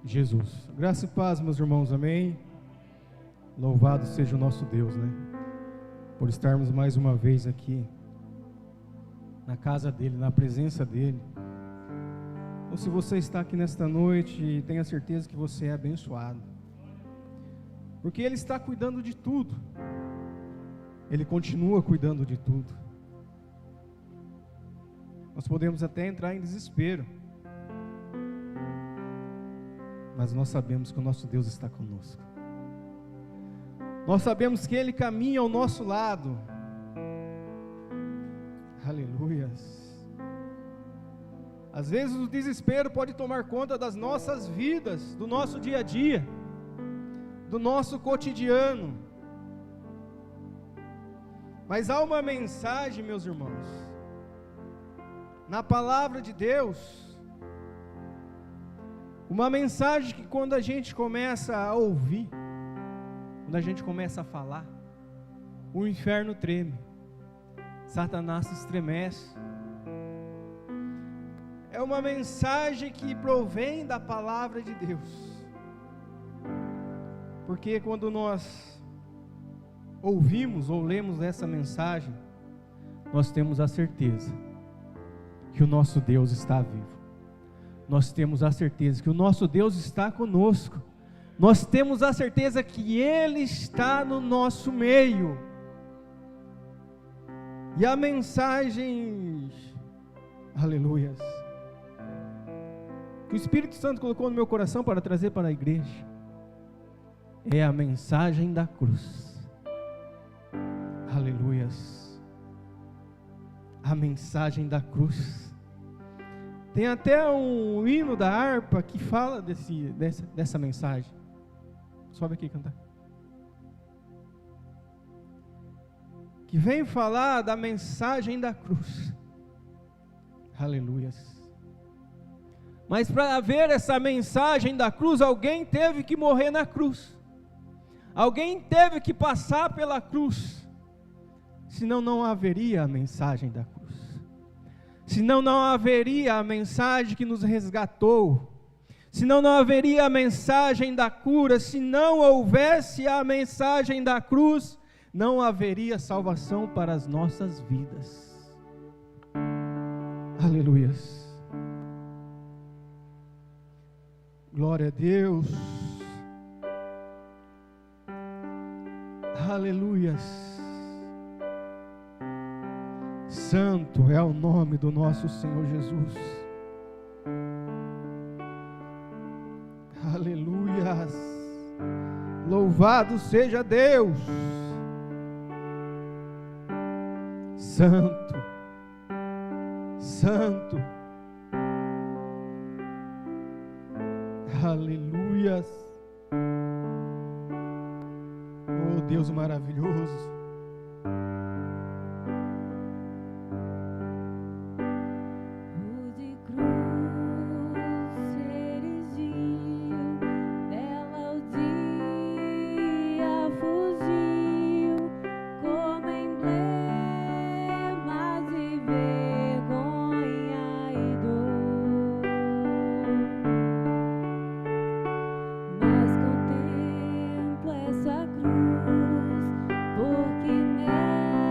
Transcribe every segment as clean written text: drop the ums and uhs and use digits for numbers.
Jesus. Graça e paz, meus irmãos, amém? Louvado seja o nosso Deus, né? Por estarmos mais uma vez aqui, na casa dEle, na presença dEle. Então, se você está aqui nesta noite, tenha certeza que você é abençoado, porque Ele está cuidando de tudo, Ele continua cuidando de tudo. Nós podemos até entrar em desespero, mas nós sabemos que o nosso Deus está conosco. Nós sabemos que Ele caminha ao nosso lado. Aleluias. Às vezes o desespero pode tomar conta das nossas vidas, do nosso dia a dia, do nosso cotidiano. Mas há uma mensagem, meus irmãos, na palavra de Deus, uma mensagem que quando a gente começa a ouvir, quando a gente começa a falar, o inferno treme, Satanás se estremece. É uma mensagem que provém da palavra de Deus, porque quando nós ouvimos ou lemos essa mensagem, nós temos a certeza que o nosso Deus está vivo. Nós temos a certeza que o nosso Deus está conosco. Nós temos a certeza que Ele está no nosso meio. E a mensagem, aleluias, que o Espírito Santo colocou no meu coração para trazer para a igreja, é a mensagem da cruz. Aleluias. A mensagem da cruz. Tem até um hino da harpa que fala dessa mensagem. Sobe aqui cantar. Que vem falar da mensagem da cruz. Aleluias. Mas para haver essa mensagem da cruz, alguém teve que morrer na cruz. Alguém teve que passar pela cruz. Senão não haveria a mensagem da cruz. Senão não haveria a mensagem que nos resgatou. Senão não haveria a mensagem da cura. Se não houvesse a mensagem da cruz, não haveria salvação para as nossas vidas. Aleluias. Glória a Deus. Aleluias. Santo é o nome do nosso Senhor Jesus. Aleluias. Louvado seja Deus. Santo, Santo. Aleluias. Oh Deus maravilhoso. Mas contempla essa cruz, porque nela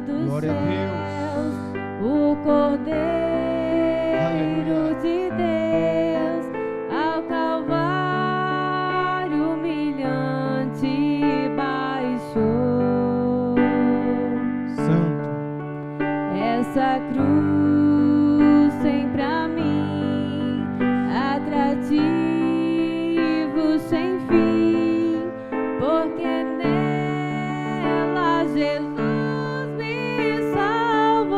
dos Glória a céus, o Cordeiro de Deus, ao Calvário humilhante baixou. Santo. Essa cruz sempre a mim, atrativo sem fim, porque nela Jesus me salvou.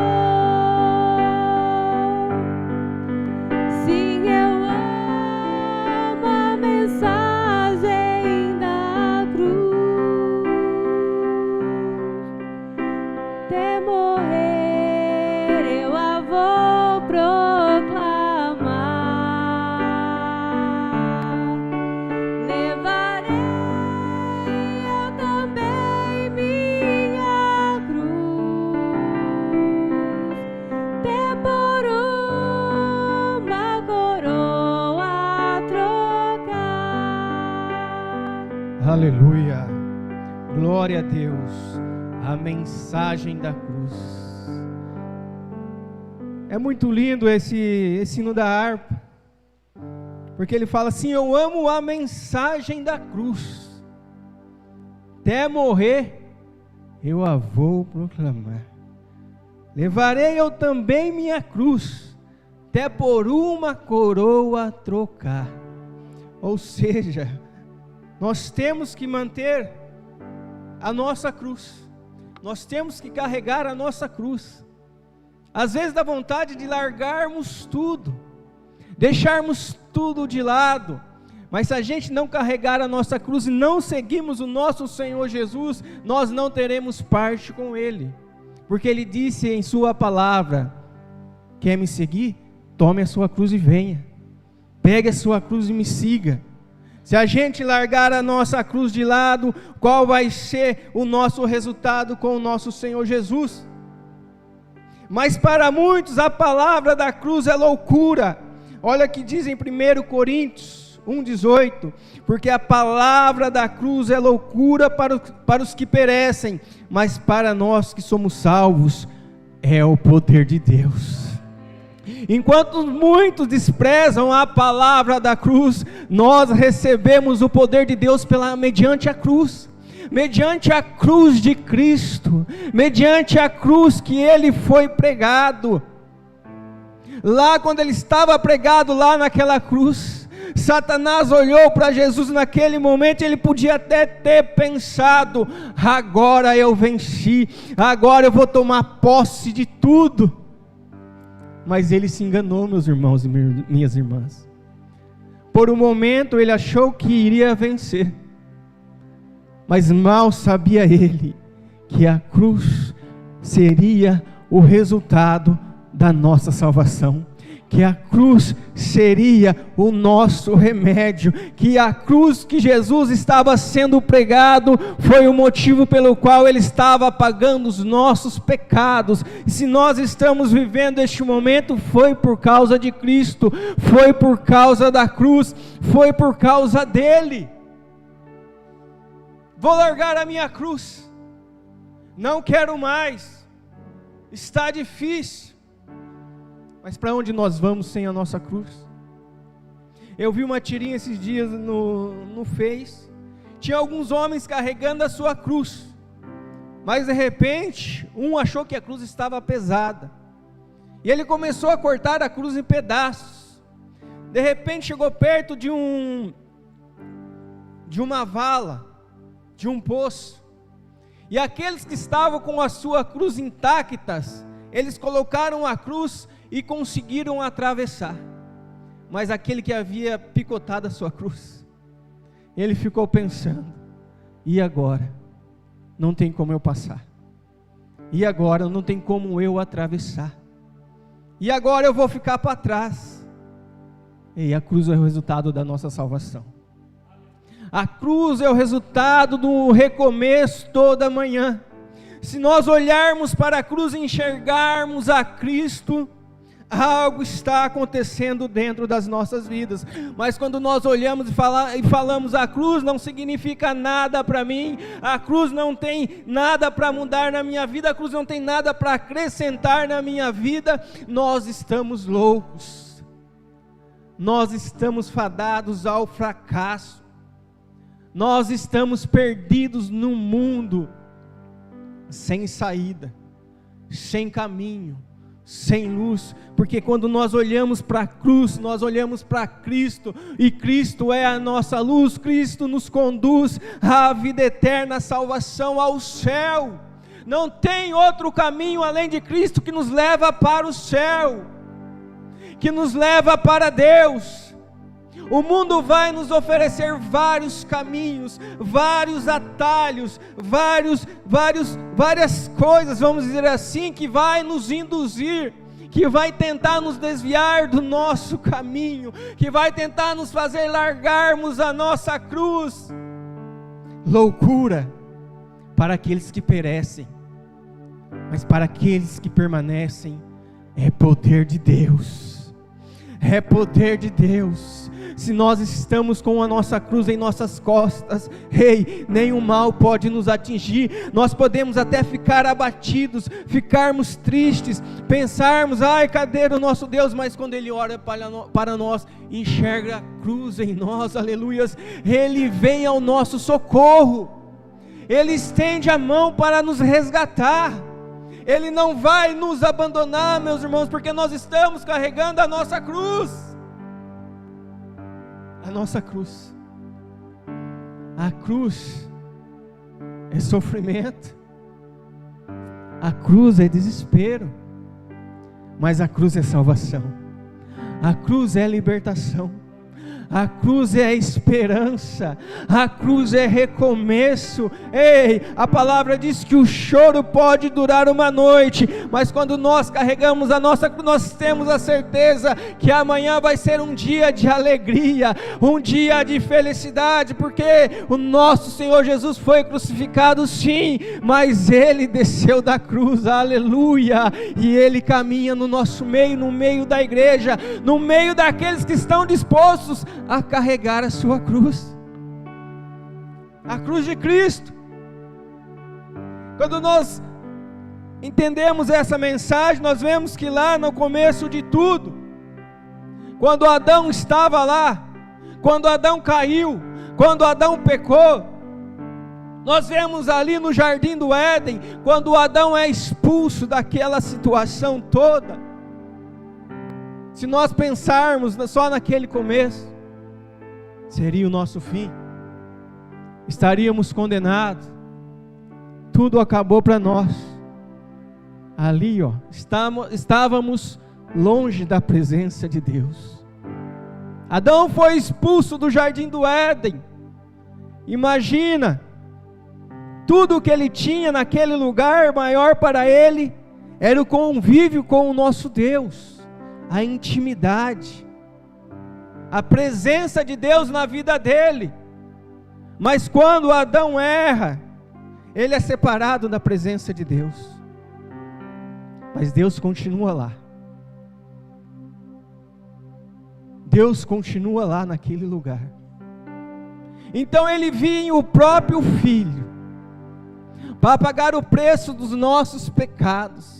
Sim, eu amo a mensagem da cruz, até morrer eu a vou proclamar. Levarei eu também minha cruz, até por uma coroa trocar. Aleluia. Glória a Deus. A mensagem da cruz. É muito lindo esse hino da harpa, porque ele fala assim: eu amo a mensagem da cruz, até morrer eu a vou proclamar. Levarei eu também minha cruz, até por uma coroa trocar. Ou seja, nós temos que manter a nossa cruz, nós temos que carregar a nossa cruz. Às vezes dá vontade de largarmos tudo, deixarmos tudo de lado, mas se a gente não carregar a nossa cruz e não seguirmos o nosso Senhor Jesus, nós não teremos parte com Ele, porque Ele disse em sua palavra: quer me seguir? Tome a sua cruz e venha, pegue a sua cruz e me siga. Se a gente largar a nossa cruz de lado, qual vai ser o nosso resultado com o nosso Senhor Jesus? Mas para muitos a palavra da cruz é loucura. Olha que diz em 1 Coríntios 1,18: porque a palavra da cruz é loucura para os que perecem, mas para nós que somos salvos é o poder de Deus. Enquanto muitos desprezam a palavra da cruz, nós recebemos o poder de Deus mediante a cruz. Mediante a cruz de Cristo, mediante a cruz que Ele foi pregado. Lá quando Ele estava pregado lá naquela cruz, Satanás olhou para Jesus naquele momento, ele podia até ter pensado: agora eu venci, agora eu vou tomar posse de tudo. Mas ele se enganou, meus irmãos e minhas irmãs. Por um momento ele achou que iria vencer, mas mal sabia ele que a cruz seria o resultado da nossa salvação, que a cruz seria o nosso remédio, que a cruz que Jesus estava sendo pregado foi o motivo pelo qual Ele estava pagando os nossos pecados. E se nós estamos vivendo este momento, foi por causa de Cristo, foi por causa da cruz, foi por causa dEle. Vou largar a minha cruz, não quero mais, está difícil. Mas para onde nós vamos sem a nossa cruz? Eu vi uma tirinha esses dias no Face, tinha alguns homens carregando a sua cruz, mas de repente, um achou que a cruz estava pesada, e ele começou a cortar a cruz em pedaços. De repente chegou perto de uma vala, de um poço, e aqueles que estavam com a sua cruz intactas, eles colocaram a cruz e conseguiram atravessar. Mas aquele que havia picotado a sua cruz, ele ficou pensando: e agora? Não tem como eu passar. E agora não tem como eu atravessar. E agora eu vou ficar para trás. E a cruz é o resultado da nossa salvação. A cruz é o resultado do recomeço toda manhã. Se nós olharmos para a cruz e enxergarmos a Cristo, Algo está acontecendo dentro das nossas vidas, mas quando nós olhamos e falamos a cruz não significa nada para mim, a cruz não tem nada para mudar na minha vida, a cruz não tem nada para acrescentar na minha vida, nós estamos loucos, nós estamos fadados ao fracasso, nós estamos perdidos num mundo sem saída, sem caminho, sem luz, porque quando nós olhamos para a cruz, nós olhamos para Cristo, e Cristo é a nossa luz, Cristo nos conduz à vida eterna, à salvação, ao céu. Não tem outro caminho além de Cristo que nos leva para o céu, que nos leva para Deus. O mundo vai nos oferecer vários caminhos, vários atalhos, várias coisas, vamos dizer assim, que vai nos induzir, que vai tentar nos desviar do nosso caminho, que vai tentar nos fazer largarmos a nossa cruz. Loucura para aqueles que perecem, mas para aqueles que permanecem, é poder de Deus, é poder de Deus. Se nós estamos com a nossa cruz em nossas costas, nenhum mal pode nos atingir. Nós podemos até ficar abatidos, ficarmos tristes, pensarmos, cadê o nosso Deus? Mas quando Ele olha para nós, enxerga a cruz em nós, aleluias, Ele vem ao nosso socorro, Ele estende a mão para nos resgatar, Ele não vai nos abandonar, meus irmãos, porque nós estamos carregando a nossa cruz. A nossa cruz, a cruz é sofrimento, a cruz é desespero, mas a cruz é salvação, a cruz é libertação, a cruz é esperança, a cruz é recomeço. A palavra diz que o choro pode durar uma noite, mas quando nós carregamos a nossa cruz, nós temos a certeza que amanhã vai ser um dia de alegria, um dia de felicidade, porque o nosso Senhor Jesus foi crucificado sim, mas Ele desceu da cruz, aleluia, e Ele caminha no nosso meio, no meio da igreja, no meio daqueles que estão dispostos a carregar a sua cruz, a cruz de Cristo. Quando nós entendemos essa mensagem, nós vemos que lá no começo de tudo, quando Adão estava lá, quando Adão caiu, quando Adão pecou, nós vemos ali no jardim do Éden, quando Adão é expulso daquela situação toda, se nós pensarmos só naquele começo, seria o nosso fim, estaríamos condenados, tudo acabou para nós, ali estávamos longe da presença de Deus. Adão foi expulso do jardim do Éden, imagina, tudo que ele tinha naquele lugar, maior para ele, era o convívio com o nosso Deus, a intimidade, a presença de Deus na vida dele. Mas quando Adão erra, ele é separado da presença de Deus, mas Deus continua lá, Deus continua lá naquele lugar. Então ele vinha o próprio Filho para pagar o preço dos nossos pecados,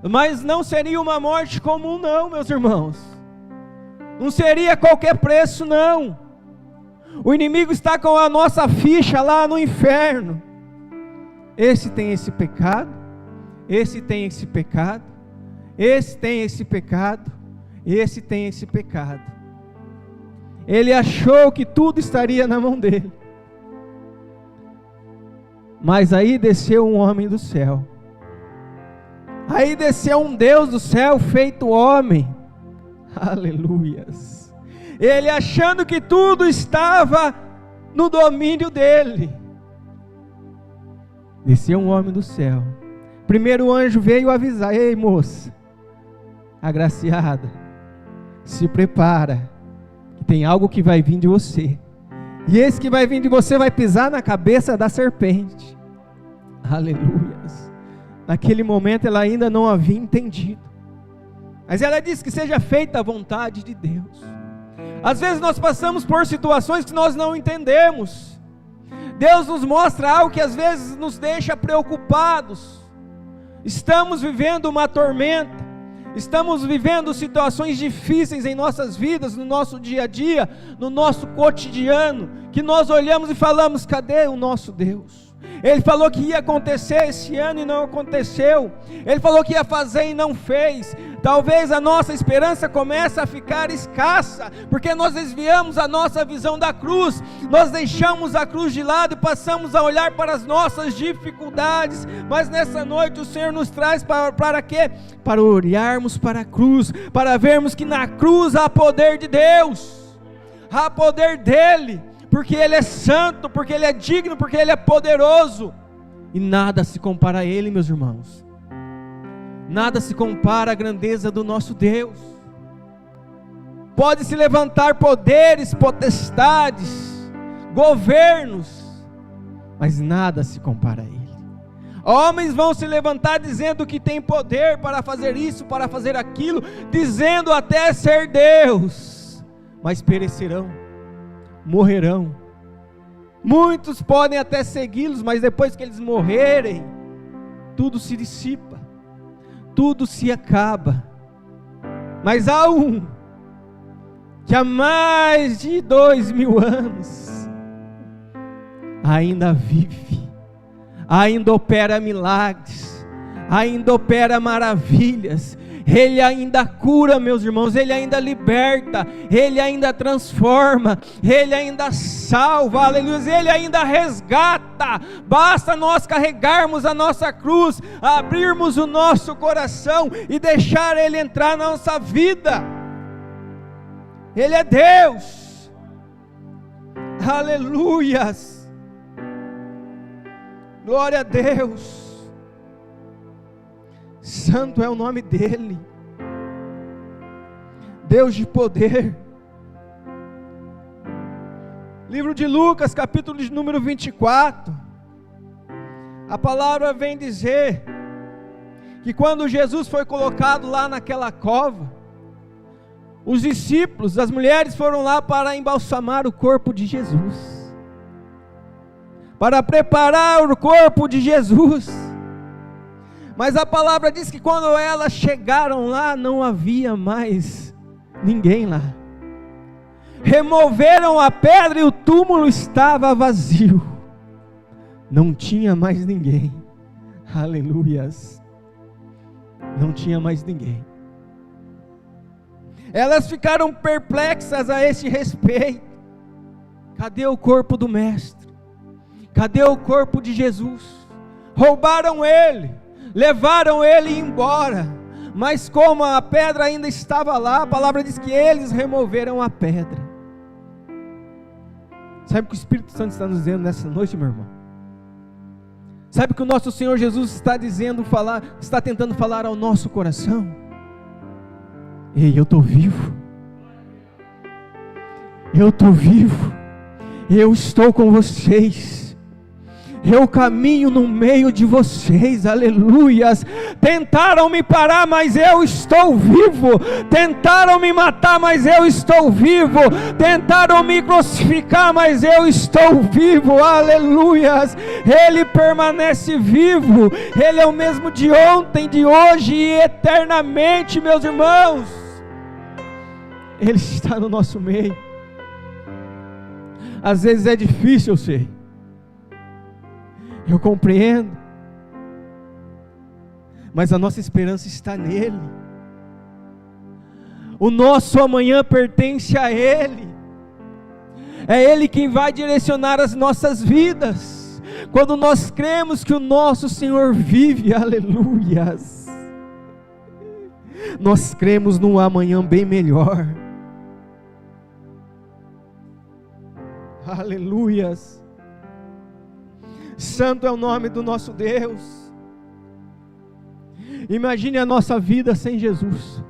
mas não seria uma morte comum não, meus irmãos, não seria qualquer preço não. O inimigo está com a nossa ficha lá no inferno. Esse tem esse pecado, esse tem esse pecado, esse tem esse pecado, esse tem esse pecado. Ele achou que tudo estaria na mão dele. Mas aí desceu um homem do céu. Aí desceu um Deus do céu feito homem. Aleluias. Ele achando que tudo estava no domínio dele. Desceu um homem do céu. Primeiro o anjo veio avisar: ei moça, agraciada, se prepara, que tem algo que vai vir de você. E esse que vai vir de você vai pisar na cabeça da serpente. Aleluias. Naquele momento ela ainda não havia entendido. Mas ela diz que seja feita a vontade de Deus. Às vezes nós passamos por situações que nós não entendemos. Deus nos mostra algo que às vezes nos deixa preocupados. Estamos vivendo uma tormenta, estamos vivendo situações difíceis em nossas vidas, no nosso dia a dia, no nosso cotidiano, que nós olhamos e falamos: cadê o nosso Deus? Ele falou que ia acontecer esse ano e não aconteceu. Ele falou que ia fazer e não fez. Talvez a nossa esperança comece a ficar escassa, porque nós desviamos a nossa visão da cruz, nós deixamos a cruz de lado e passamos a olhar para as nossas dificuldades. Mas nessa noite o Senhor nos traz para quê? Para olharmos para a cruz, para vermos que na cruz há poder de Deus, há poder dEle, porque Ele é santo, porque Ele é digno, porque Ele é poderoso, e nada se compara a Ele, meus irmãos. Nada se compara à grandeza do nosso Deus. Pode se levantar poderes, potestades, governos, mas nada se compara a Ele. Homens vão se levantar dizendo que tem poder para fazer isso, para fazer aquilo, dizendo até ser Deus, mas perecerão, morrerão. Muitos podem até segui-los, mas depois que eles morrerem, tudo se dissipa, tudo se acaba. Mas há um que há mais de 2000 anos ainda vive, ainda opera milagres, ainda opera maravilhas. Ele ainda cura, meus irmãos, Ele ainda liberta, Ele ainda transforma, Ele ainda salva, aleluia, Ele ainda resgata. Basta nós carregarmos a nossa cruz, abrirmos o nosso coração e deixar Ele entrar na nossa vida. Ele é Deus, aleluias, glória a Deus. Santo é o nome dEle, Deus de poder. Livro de Lucas, capítulo de número 24, a palavra vem dizer que quando Jesus foi colocado lá naquela cova, os discípulos, as mulheres foram lá para embalsamar o corpo de Jesus, para preparar o corpo de Jesus. Mas a palavra diz que quando elas chegaram lá, não havia mais ninguém lá. Removeram a pedra e o túmulo estava vazio. Não tinha mais ninguém. Aleluias. Não tinha mais ninguém. Elas ficaram perplexas a esse respeito. Cadê o corpo do Mestre? Cadê o corpo de Jesus? Roubaram Ele, levaram Ele embora, mas como a pedra ainda estava lá, a palavra diz que eles removeram a pedra. Sabe o que o Espírito Santo está nos dizendo nessa noite, meu irmão? Sabe o que o nosso Senhor Jesus está dizendo, está tentando falar ao nosso coração? Ei, eu estou vivo, eu estou vivo, eu estou com vocês, eu caminho no meio de vocês, aleluias. Tentaram me parar, mas eu estou vivo. Tentaram me matar, mas eu estou vivo. Tentaram me crucificar, mas eu estou vivo, aleluias. Ele permanece vivo. Ele é o mesmo de ontem, de hoje e eternamente, meus irmãos. Ele está no nosso meio. Às vezes é difícil, eu sei, eu compreendo, mas a nossa esperança está nele. O nosso amanhã pertence a Ele. É Ele quem vai direcionar as nossas vidas. Quando nós cremos que o nosso Senhor vive, aleluias, nós cremos num amanhã bem melhor. Aleluias. Santo é o nome do nosso Deus. Imagine a nossa vida sem Jesus.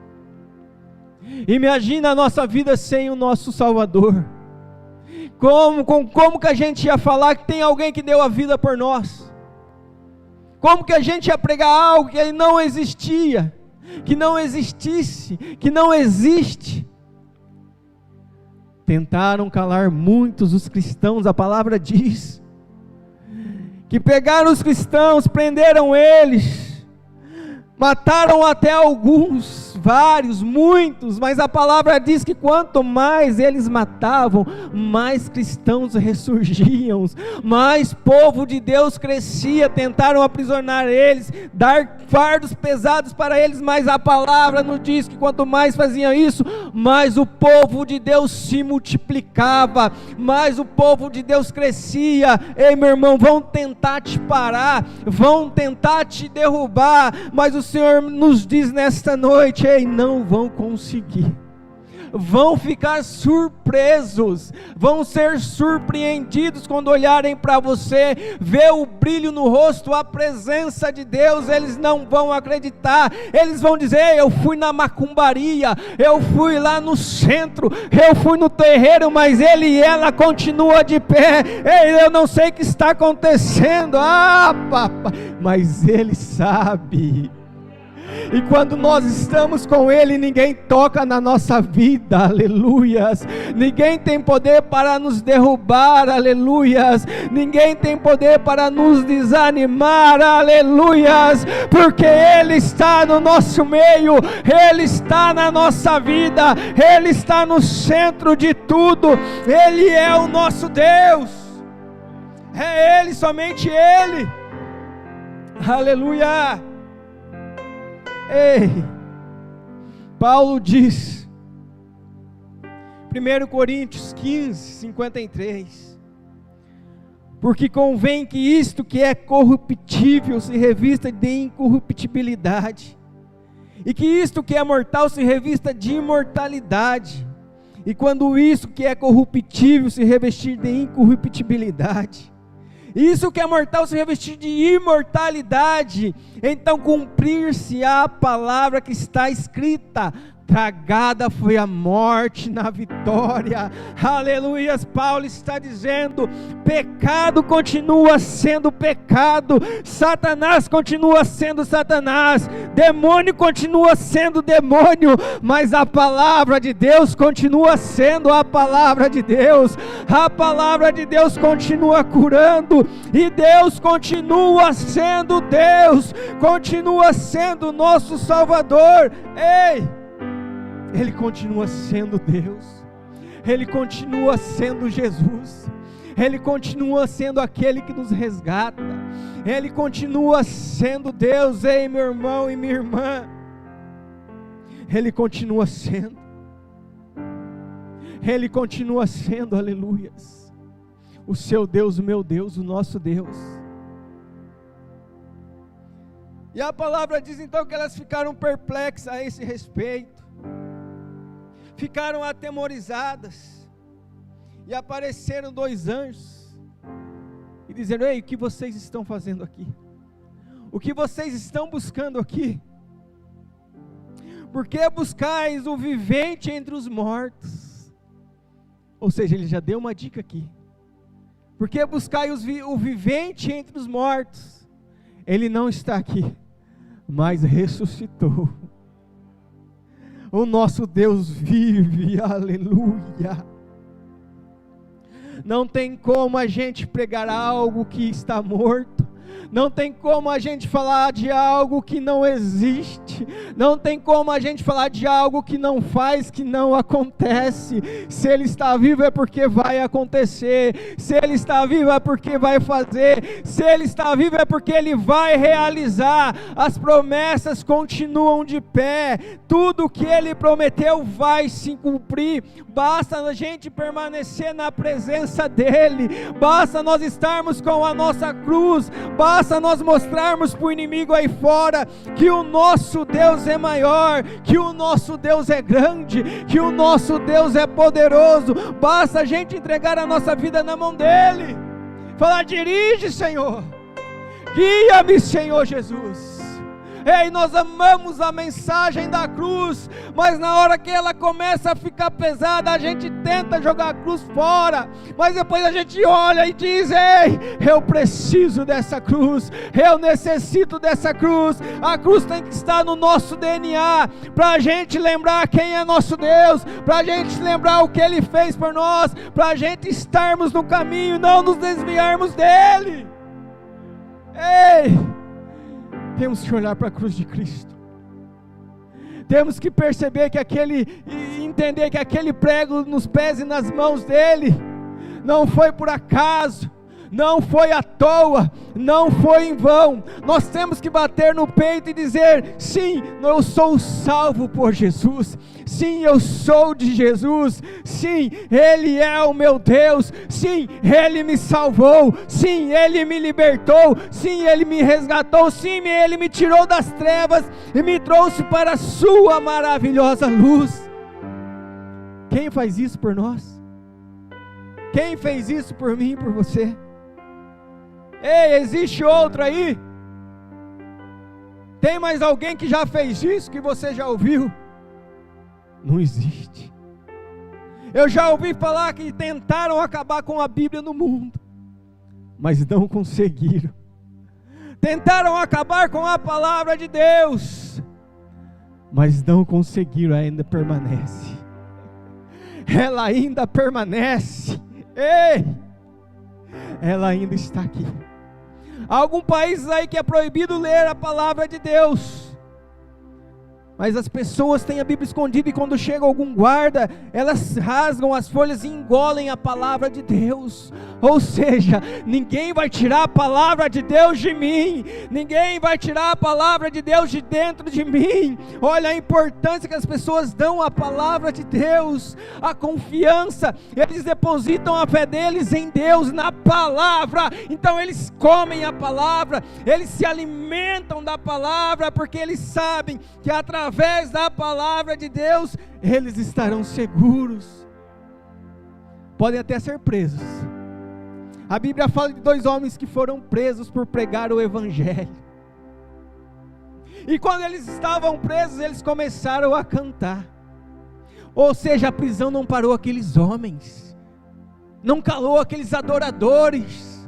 Imagine a nossa vida sem o nosso Salvador. Como que a gente ia falar que tem alguém que deu a vida por nós? Como que a gente ia pregar algo que ele não existia? que não existisse, que não existe. Tentaram calar muitos os cristãos, a palavra diz, que pegaram os cristãos, prenderam eles, mataram até alguns, vários, muitos, mas a palavra diz que quanto mais eles matavam, mais cristãos ressurgiam, mais povo de Deus crescia. Tentaram aprisionar eles, dar fardos pesados para eles, mas a palavra nos diz que quanto mais faziam isso, mais o povo de Deus se multiplicava, mais o povo de Deus crescia. Ei, meu irmão, vão tentar te parar, vão tentar te derrubar, mas o Senhor nos diz nesta noite: ei, não vão conseguir. Vão ficar surpresos, vão ser surpreendidos quando olharem para você, ver o brilho no rosto, a presença de Deus. Eles não vão acreditar, eles vão dizer: eu fui na macumbaria, eu fui lá no centro, eu fui no terreiro, mas ele e ela continuam de pé. Ei, eu não sei o que está acontecendo, papai, mas ele sabe. E quando nós estamos com Ele, ninguém toca na nossa vida, aleluias. Ninguém tem poder para nos derrubar, aleluias. Ninguém tem poder para nos desanimar, aleluias. Porque Ele está no nosso meio, Ele está na nossa vida, Ele está no centro de tudo. Ele é o nosso Deus, é Ele, somente Ele, aleluia. Ei, Paulo diz, 1 Coríntios 15, 53, porque convém que isto que é corruptível se revista de incorruptibilidade, e que isto que é mortal se revista de imortalidade, e quando isso que é corruptível se revestir de incorruptibilidade, isso que é mortal se revestir de imortalidade, então cumprir-se a palavra que está escrita: tragada foi a morte na vitória. Aleluias. Paulo está dizendo: pecado continua sendo pecado, Satanás continua sendo Satanás, demônio continua sendo demônio, mas a palavra de Deus continua sendo a palavra de Deus. A palavra de Deus continua curando, e Deus continua sendo Deus, continua sendo nosso Salvador. Ei, Ele continua sendo Deus, Ele continua sendo Jesus, Ele continua sendo aquele que nos resgata, Ele continua sendo Deus. Ei, meu irmão e minha irmã, Ele continua sendo, Ele continua sendo, aleluias, o seu Deus, o meu Deus, o nosso Deus. E a palavra diz então que elas ficaram perplexas a esse respeito, ficaram atemorizadas, e apareceram 2 anjos, e disseram: ei, o que vocês estão fazendo aqui? O que vocês estão buscando aqui? Por que buscais o vivente entre os mortos? Ou seja, ele já deu uma dica aqui. Por que buscais o vivente entre os mortos? Ele não está aqui, mas ressuscitou. O nosso Deus vive, aleluia. Não tem como a gente pregar algo que está morto, não tem como a gente falar de algo que não existe, não tem como a gente falar de algo que não faz, que não acontece. Se Ele está vivo é porque vai acontecer, se Ele está vivo é porque vai fazer, se Ele está vivo é porque Ele vai realizar. As promessas continuam de pé, tudo que Ele prometeu vai se cumprir. Basta a gente permanecer na presença dEle, basta nós estarmos com a nossa cruz, basta nós mostrarmos para o inimigo aí fora que o nosso Deus é maior, que o nosso Deus é grande, que o nosso Deus é poderoso. Basta a gente entregar a nossa vida na mão dEle, falar: dirige, Senhor, guia-me, Senhor Jesus, Ei, nós amamos a mensagem da cruz, mas na hora que ela começa a ficar pesada, a gente tenta jogar a cruz fora, mas depois a gente olha e diz: ei, eu preciso dessa cruz, eu necessito dessa cruz. A cruz tem que estar no nosso DNA, para a gente lembrar quem é nosso Deus, para a gente lembrar o que Ele fez por nós, para a gente estarmos no caminho e não nos desviarmos dEle. Ei, temos que olhar para a cruz de Cristo, temos que perceber que entender que aquele prego nos pés e nas mãos dele, não foi por acaso, não foi à toa, não foi em vão. Nós temos que bater no peito e dizer: sim, eu sou salvo por Jesus, sim, eu sou de Jesus, sim, Ele é o meu Deus, sim, Ele me salvou, sim, Ele me libertou, sim, Ele me resgatou, sim, Ele me tirou das trevas e me trouxe para a sua maravilhosa luz. Quem faz isso por nós? Quem fez isso por mim e por você? Ei, existe outro aí? Tem mais alguém que já fez isso, que você já ouviu? Não existe. Eu já ouvi falar que tentaram acabar com a Bíblia no mundo, mas não conseguiram. Tentaram acabar com a palavra de Deus, mas não conseguiram, ainda permanece. Ela ainda permanece. Ei, ela ainda está aqui. Há alguns países aí que é proibido ler a palavra de Deus, mas as pessoas têm a Bíblia escondida, e quando chega algum guarda, elas rasgam as folhas e engolem a palavra de Deus. Ou seja, ninguém vai tirar a palavra de Deus de mim, ninguém vai tirar a palavra de Deus de dentro de mim. Olha a importância que as pessoas dão à palavra de Deus, a confiança, eles depositam a fé deles em Deus, na palavra. Então eles comem a palavra, eles se alimentam da palavra, porque eles sabem que através da palavra de Deus eles estarão seguros. Podem até ser presos. A Bíblia fala de 2 homens que foram presos por pregar o Evangelho. E quando eles estavam presos, eles começaram a cantar. Ou seja, a prisão não parou aqueles homens, não calou aqueles adoradores.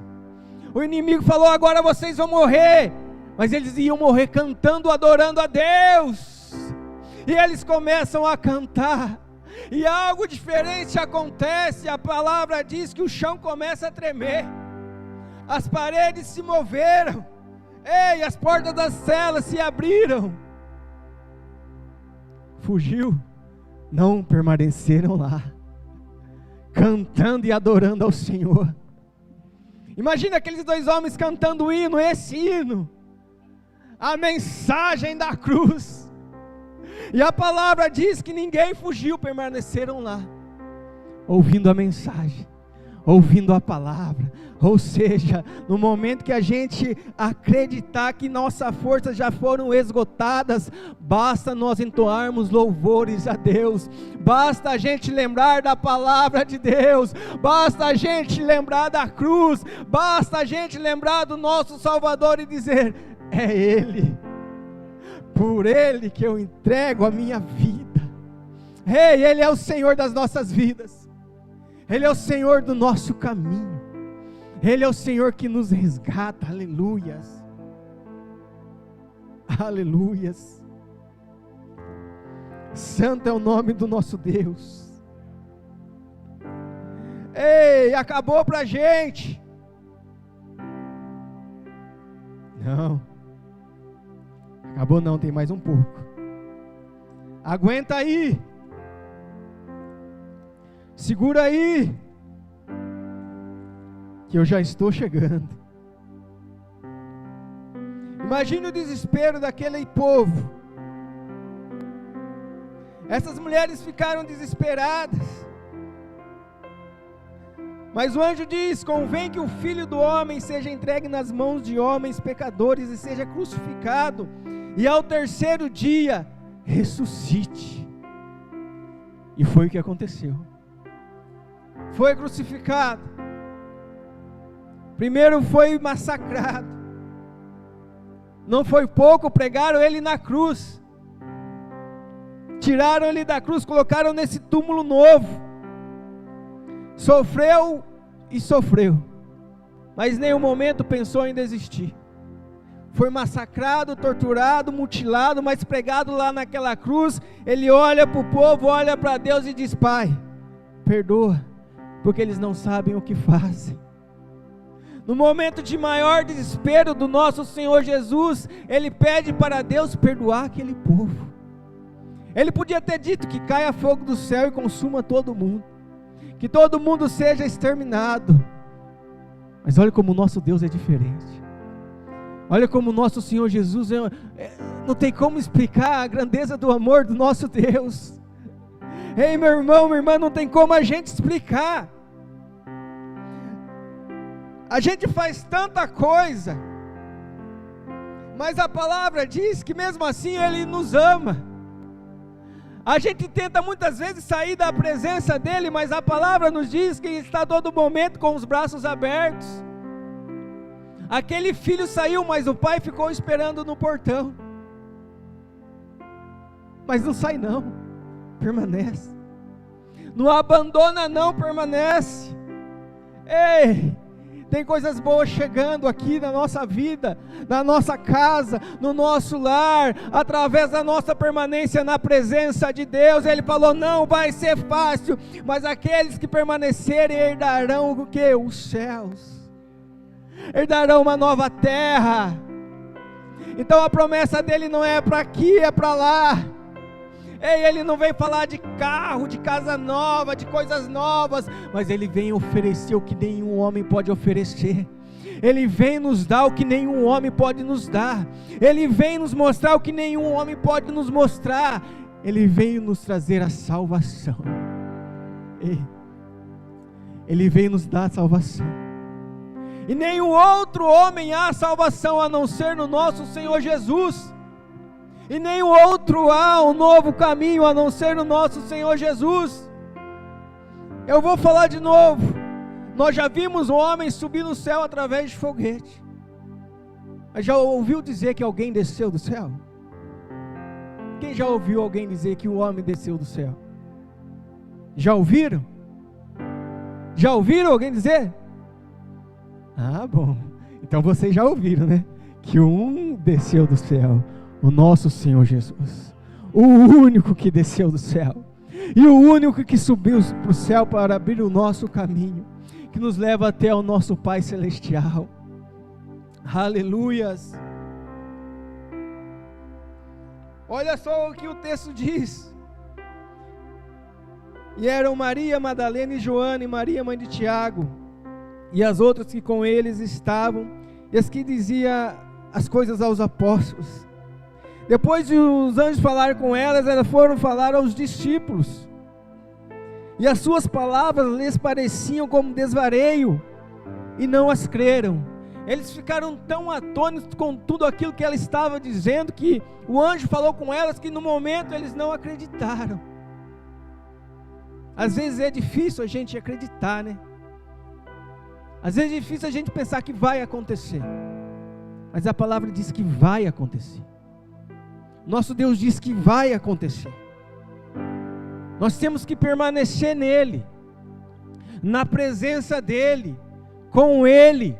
O inimigo falou: agora vocês vão morrer. Mas eles iam morrer cantando, adorando a Deus. E eles começam a cantar, e algo diferente acontece. A palavra diz que o chão começa a tremer, as paredes se moveram, ei, as portas das celas se abriram. Fugiu, não permaneceram lá, cantando e adorando ao Senhor. Imagina aqueles 2 homens cantando o hino, esse hino, a mensagem da cruz. E a palavra diz que ninguém fugiu, permaneceram lá, ouvindo a mensagem, ouvindo a palavra. Ou seja, no momento que a gente acreditar que nossas forças já foram esgotadas, basta nós entoarmos louvores a Deus, basta a gente lembrar da palavra de Deus, basta a gente lembrar da cruz, basta a gente lembrar do nosso Salvador e dizer: é Ele, por Ele que eu entrego a minha vida. Ei, Ele é o Senhor das nossas vidas, Ele é o Senhor do nosso caminho, Ele é o Senhor que nos resgata. Aleluias, aleluias. Santo é o nome do nosso Deus. Ei, acabou pra gente? Não, acabou não, tem mais um pouco. Aguenta aí, segura aí, que eu já estou chegando. Imagine o desespero daquele povo. Essas mulheres ficaram desesperadas, mas o anjo diz: convém que o Filho do Homem seja entregue nas mãos de homens pecadores e seja crucificado, e ao 3º dia ressuscite. E foi o que aconteceu. Foi crucificado, primeiro foi massacrado, Não foi pouco, pregaram ele na cruz. Tiraram ele da cruz, colocaram nesse túmulo novo. Sofreu e sofreu, mas em nenhum momento pensou em desistir. Foi massacrado, torturado, mutilado, mas pregado lá naquela cruz. Ele olha para o povo, olha para Deus e diz: Pai, perdoa, porque eles não sabem o que fazem. No momento de maior desespero do nosso Senhor Jesus, ele pede para Deus perdoar aquele povo. Ele podia ter dito que caia fogo do céu e consuma todo mundo, que todo mundo seja exterminado. Mas olha como o nosso Deus é diferente. Olha como o nosso Senhor Jesus não tem como explicar a grandeza do amor do nosso Deus. Ei, meu irmão, minha irmã, não tem como a gente explicar. A gente faz tanta coisa, mas a palavra diz que mesmo assim Ele nos ama. A gente tenta muitas vezes sair da presença dEle, mas a palavra nos diz que Ele está a todo momento com os braços abertos. Aquele filho saiu, mas o pai ficou esperando no portão. Mas não sai não, permanece. Não abandona não, permanece. Ei, tem coisas boas chegando aqui na nossa vida, na nossa casa, no nosso lar, através da nossa permanência na presença de Deus. Ele falou: não vai ser fácil, mas aqueles que permanecerem herdarão o que? Os céus, herdarão uma nova terra. Então a promessa dele não é para aqui, é para lá. Ei, ele não vem falar de carro, de casa nova, de coisas novas, mas ele vem oferecer o que nenhum homem pode oferecer. Ele vem nos dar o que nenhum homem pode nos dar. Ele vem nos mostrar o que nenhum homem pode nos mostrar. Ele veio nos trazer a salvação. Ei, ele veio nos dar a salvação. E nenhum outro homem há salvação a não ser no nosso Senhor Jesus. E nenhum outro há um novo caminho a não ser no nosso Senhor Jesus. Eu vou falar de novo. Nós já vimos um homem subir no céu através de foguete. Mas já ouviu dizer que alguém desceu do céu? Quem já ouviu alguém dizer que o homem desceu do céu? Já ouviram? Já ouviram alguém dizer? Ah, bom. Então vocês já ouviram, né? Que um desceu do céu. O nosso Senhor Jesus, o único que desceu do céu, e o único que subiu para o céu para abrir o nosso caminho, que nos leva até o nosso Pai Celestial. Aleluias. Olha só o que o texto diz. E eram Maria Madalena e Joana, e Maria mãe de Tiago, e as outras que com eles estavam, e as que diziam as coisas aos apóstolos. Depois de os anjos falarem com elas foram falar aos discípulos, e as suas palavras lhes pareciam como desvario, e não as creram. Eles ficaram tão atônitos com tudo aquilo que ela estava dizendo, que o anjo falou com elas, que no momento eles não acreditaram. Às vezes é difícil a gente acreditar, né? Às vezes é difícil a gente pensar que vai acontecer, mas a palavra diz que vai acontecer. Nosso Deus diz que vai acontecer. Nós temos que permanecer nele, na presença dele, com ele.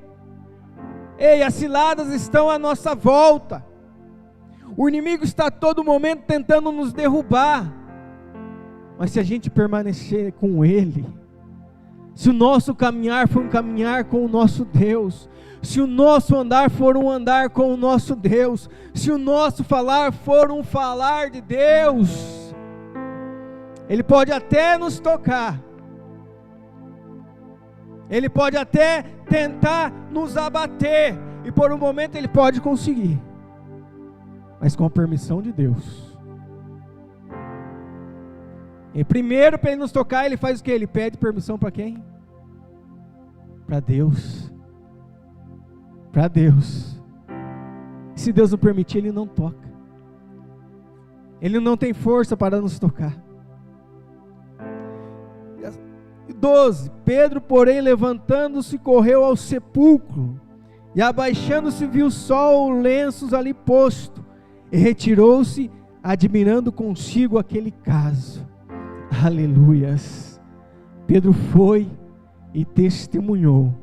Ei, as ciladas estão à nossa volta. O inimigo está a todo momento tentando nos derrubar. Mas se a gente permanecer com ele, se o nosso caminhar for um caminhar com o nosso Deus, se o nosso andar for um andar com o nosso Deus, se o nosso falar for um falar de Deus, Ele pode até nos tocar, Ele pode até tentar nos abater, e por um momento Ele pode conseguir, mas com a permissão de Deus. E primeiro, para Ele nos tocar, Ele faz o que? Ele pede permissão para quem? Para Deus. Para Deus. Se Deus não permitir, Ele não toca. Ele não tem força para nos tocar. 12. Pedro, porém, levantando-se, correu ao sepulcro, E abaixando-se viu só os lenços ali posto, e retirou-se, admirando consigo aquele caso. Aleluias. Pedro foi e testemunhou.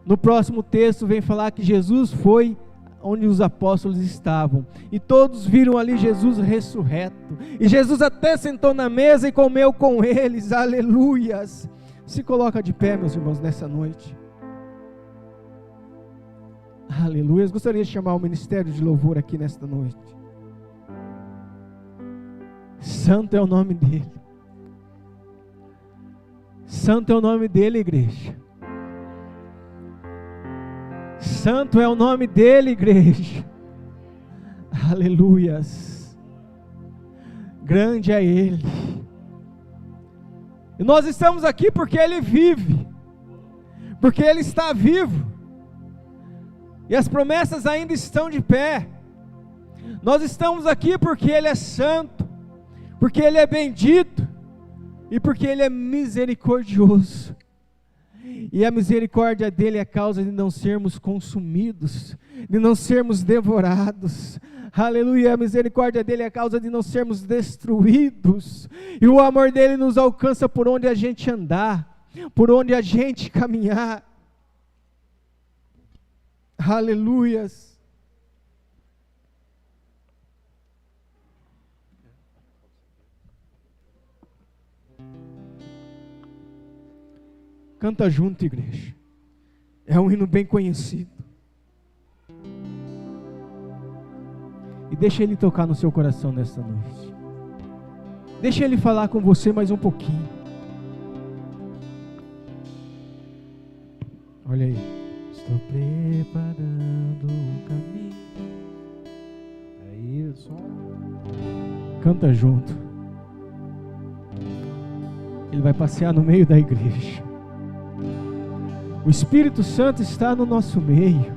No próximo texto vem falar que Jesus foi onde os apóstolos estavam, e todos viram ali Jesus ressurreto, e Jesus até sentou na mesa e comeu com eles. Aleluias. Se coloca de pé, meus irmãos, nessa noite. Aleluia. Gostaria de chamar o ministério de louvor aqui nesta noite. Santo é o nome dele. Santo é o nome dele, igreja. Santo é o nome dele, igreja. Aleluias. Grande é ele. E nós estamos aqui porque ele vive, porque ele está vivo. E as promessas ainda estão de pé. Nós estamos aqui porque ele é santo, porque ele é bendito e porque ele é misericordioso. E a misericórdia dele é a causa de não sermos consumidos, de não sermos devorados. Aleluia. A misericórdia dele é a causa de não sermos destruídos. E o amor dele nos alcança por onde a gente andar, por onde a gente caminhar. Aleluias. Canta junto, igreja. É um hino bem conhecido. E deixa ele tocar no seu coração nesta noite. Deixa ele falar com você mais um pouquinho. Olha aí. Estou preparando um caminho. Aí, som. Canta junto. Ele vai passear no meio da igreja. O Espírito Santo está no nosso meio.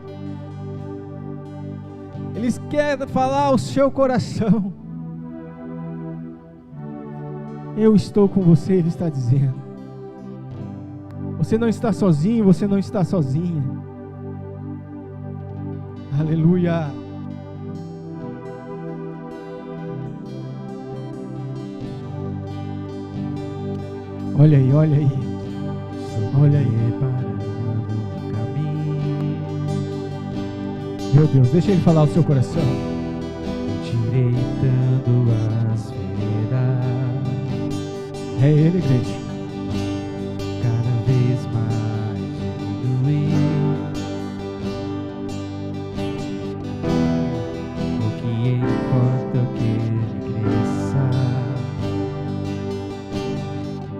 Ele quer falar ao seu coração. Eu estou com você, ele está dizendo. Você não está sozinho, você não está sozinha. Aleluia. Olha aí, olha aí. Olha aí. Meu Deus, deixa ele falar o seu coração. Direitando as veredas. É ele, igreja. Cada vez mais diminuir. O que importa é que ele cresça.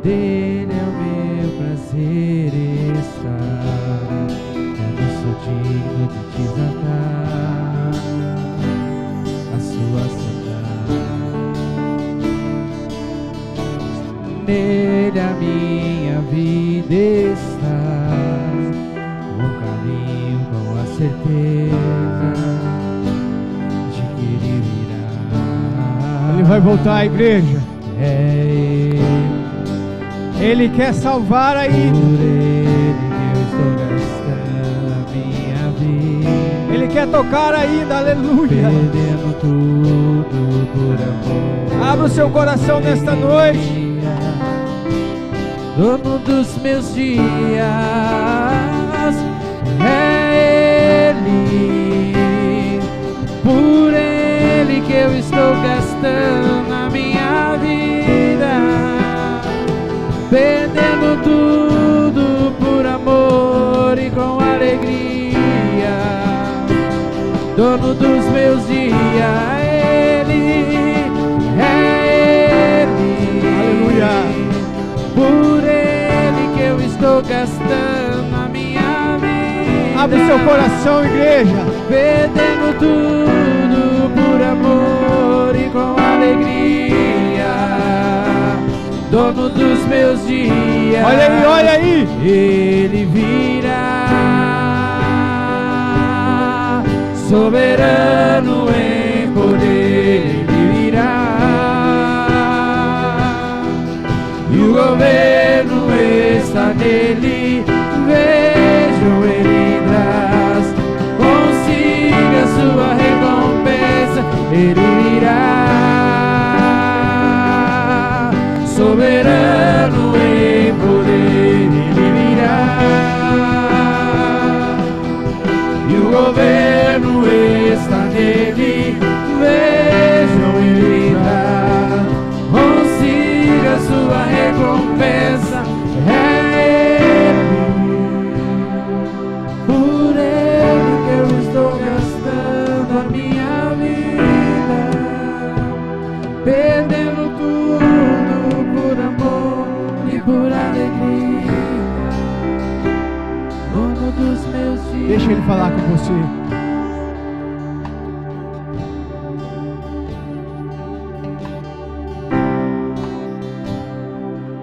Dele é o meu prazer estar. Eu não sou digno de te exaltar a sua santidade. Nele a minha vida está, um caminho com a certeza de que ele virá. Ele vai voltar à igreja. É Ele quer salvar a por ilha. ele que eu estou gastando a minha vida. Ele quer tocar ainda, aleluia. Perdendo tudo por amor. Abra o seu coração nesta noite. Dono dos meus dias, é Ele. Por Ele que eu estou gastando a minha vida. Perdendo tudo por amor e com alegria. Dono dos meus dias, Ele, é Ele. Aleluia. Por Ele que eu estou gastando a minha vida. Abre o seu coração, igreja. Perdendo tudo por amor e com alegria. Dono dos meus dias. Olha aí, olha aí. Ele virá. Soberano em poder, Ele virá. E o governo está nele. Vejam, Ele traz falar com você.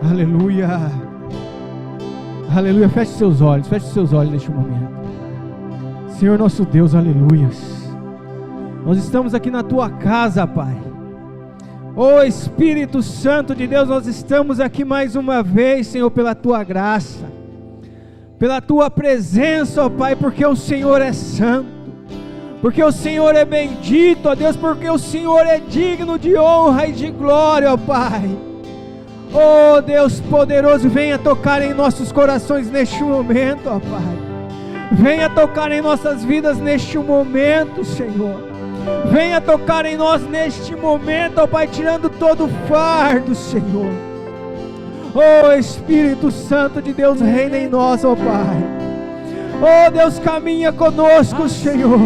Aleluia. Aleluia. Feche seus olhos neste momento. Senhor nosso Deus, aleluias. Nós estamos aqui na tua casa, Pai. Ó Espírito Santo de Deus, nós estamos aqui mais uma vez, Senhor, pela tua graça, pela tua presença, ó Pai, porque o Senhor é santo, porque o Senhor é bendito, ó Deus, porque o Senhor é digno de honra e de glória, ó Pai. Oh Deus poderoso, venha tocar em nossos corações neste momento, ó Pai. Venha tocar em nossas vidas neste momento, Senhor. Venha tocar em nós neste momento, ó Pai, tirando todo o fardo, Senhor. Oh Espírito Santo de Deus, reina em nós, ó Pai. Oh Deus, caminha conosco, Senhor.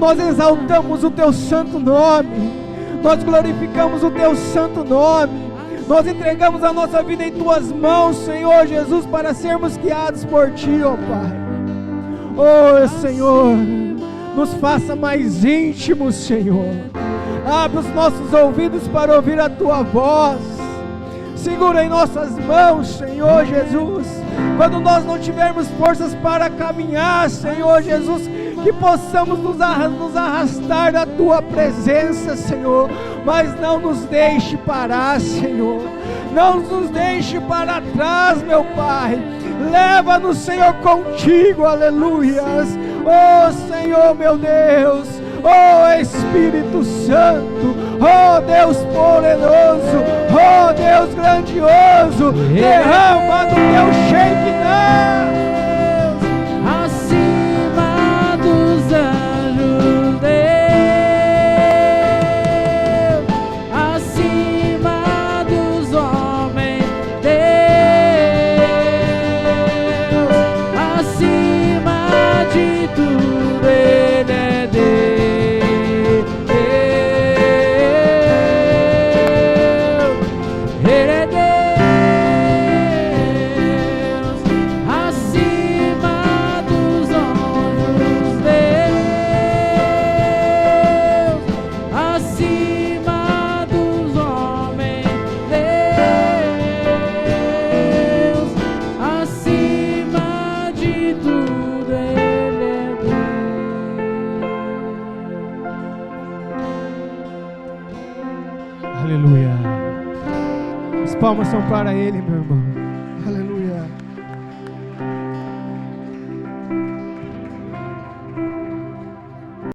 Nós exaltamos o teu santo nome, nós glorificamos o teu santo nome. Nós entregamos a nossa vida em tuas mãos, Senhor Jesus, para sermos guiados por ti, ó Pai. Oh Senhor, nos faça mais íntimos, Senhor. Abre os nossos ouvidos para ouvir a tua voz. Segura em nossas mãos, Senhor Jesus. Quando nós não tivermos forças para caminhar, Senhor Jesus, que possamos nos arrastar da tua presença, Senhor. Mas não nos deixe parar, Senhor. Não nos deixe para trás, meu Pai. Leva-nos, Senhor, contigo, aleluias. Oh Senhor, meu Deus. Oh Espírito Santo. Oh Deus poderoso. Oh Deus grandioso. Derrama do teu Shekinah. Acima dos anjos, Deus. Acima dos homens, Deus. Acima de tudo, Ele é Deus. Ele é Deus. Acima dos anjos, Deus. Acima dos homens, Deus. Acima de tudo, Ele é Aleluia. As palmas são para Ele, meu irmão.